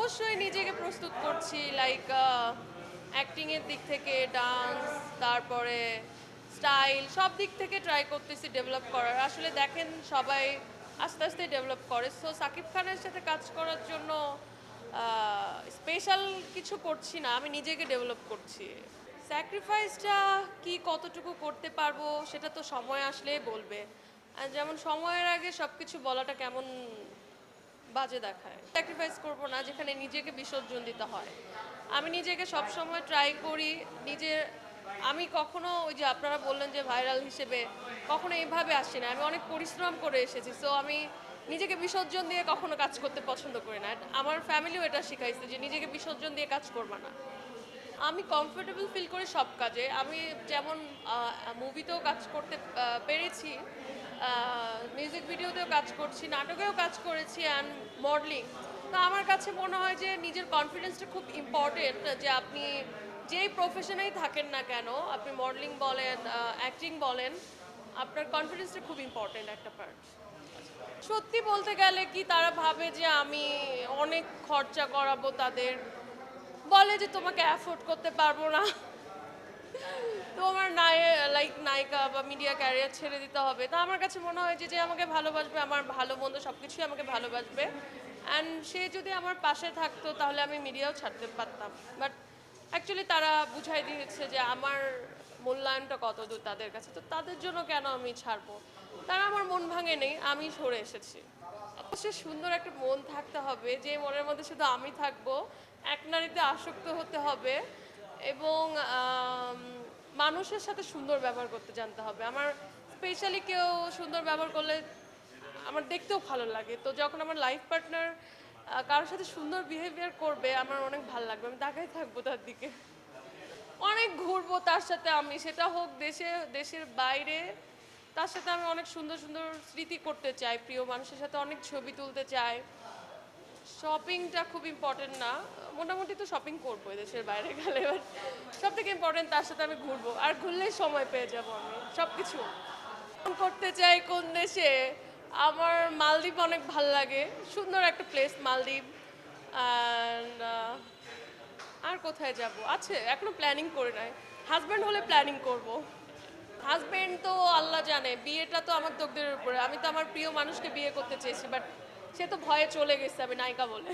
অবশ্যই নিজেকে প্রস্তুত করছি, লাইক অ্যাক্টিংয়ের দিক থেকে, ডান্স, তারপরে স্টাইল, সব দিক থেকে ট্রাই করতেছি ডেভেলপ করার। আসলে দেখেন সবাই আস্তে আস্তে ডেভেলপ করে, সো সাকিব খানের সাথে কাজ করার জন্য স্পেশাল কিছু করছি না, আমি নিজেকে ডেভেলপ করছি। স্যাক্রিফাইসটা কি কতটুকু করতে পারবো সেটা তো সময় আসলেই বলবে। আর যেমন সময়ের আগে সব কিছু বলাটা কেমন বাজে দেখায়। স্যাক্রিফাইস করব না যেখানে নিজেকে বিসর্জন দিতে হয়। আমি নিজেকে সবসময় ট্রাই করি নিজের। আমি কখনো ওই যে আপনারা বললেন যে ভাইরাল হিসেবে কখনো এইভাবে আসি না, আমি অনেক পরিশ্রম করে এসেছি। সো আমি নিজেকে বিসর্জন দিয়ে কখনো কাজ করতে পছন্দ করি না। আমার ফ্যামিলিও এটা শিখাইছে যে নিজেকে বিসর্জন দিয়ে কাজ করবা না। আমি কমফোর্টেবল ফিল করি সব কাজে। আমি যেমন মুভিতেও কাজ করতে পেরেছি, মিউজিক ভিডিওতেও কাজ করছি, নাটকেও কাজ করেছি, অ্যান্ড মডেলিং। তো আমার কাছে মনে হয় যে নিজের কনফিডেন্সটা খুব ইম্পর্টেন্ট, যে আপনি যেই প্রফেশনেই থাকেন না কেন, আপনি মডেলিং বলেন, অ্যাক্টিং বলেন, আপনার কনফিডেন্সটা খুব ইম্পর্টেন্ট একটা পার্ট। সত্যি বলতে গেলে কি, তারা ভাবে যে আমি অনেক খরচা করাবো তাদের, বলে যে তোমাকে অ্যাফোর্ড করতে পারবো না, তোমার লাইক নায়িকা বা মিডিয়া ক্যারিয়ার ছেড়ে দিতে হবে। তা আমার কাছে মনে হয় যে যে আমাকে ভালোবাসবে, আমার ভালো মন্দ সব কিছুই আমাকে ভালোবাসবে, অ্যান্ড সে যদি আমার পাশে থাকতো তাহলে আমি মিডিয়াও ছাড়তে পারতাম। বাট অ্যাকচুয়ালি তারা বুঝাই দিয়েছে যে আমার মূল্যায়নটা কত দূর তাদের কাছে, তো তাদের জন্য কেন আমি ছাড়বো। তারা আমার মন ভাঙে নেই, আমি সরে এসেছি। অবশ্যই সুন্দর একটা মন থাকতে হবে, যে মনের মধ্যে শুধু আমি থাকবো, এক নারীতে আসক্ত হতে হবে, এবং মানুষের সাথে সুন্দর ব্যবহার করতে জানতে হবে। আমার স্পেশালি কেউ সুন্দর ব্যবহার করলে আমার দেখতেও ভালো লাগে। তো যখন আমার লাইফ পার্টনার কারোর সাথে সুন্দর বিহেভিয়ার করবে, আমার অনেক ভালো লাগবে, আমি তাকাই থাকবো তার দিকে। অনেক ঘুরবো তার সাথে আমি, সেটা হোক দেশে, দেশের বাইরে। তার সাথে আমি অনেক সুন্দর সুন্দর স্মৃতি করতে চাই, প্রিয় মানুষের সাথে অনেক ছবি তুলতে চাই। শপিংটা খুব ইম্পর্টেন্ট না, মোটামুটি তো শপিং করবো দেশের বাইরে গেলে, বাট সব থেকে ইম্পর্টেন্ট তার সাথে আমি ঘুরবো, আর ঘুরলেই সময় পেয়ে যাবো আমি সব কিছু করতে চাই। কোন দেশে? আমার মালদ্বীপ অনেক ভাল লাগে, সুন্দর একটা প্লেস মালদ্বীপ। অ্যান্ড আর কোথায় যাব আছে, এখনো প্ল্যানিং করে নাই। হাজব্যান্ড হলে প্ল্যানিং করব। হাজব্যান্ড তো আল্লাহ জানে, বিয়েটা তো আমার তকদিরের উপরে। আমি তো আমার প্রিয় মানুষকে বিয়ে করতে চেয়েছি, বাট সে তো ভয়ে চলে গেছে আমি নায়িকা বলে।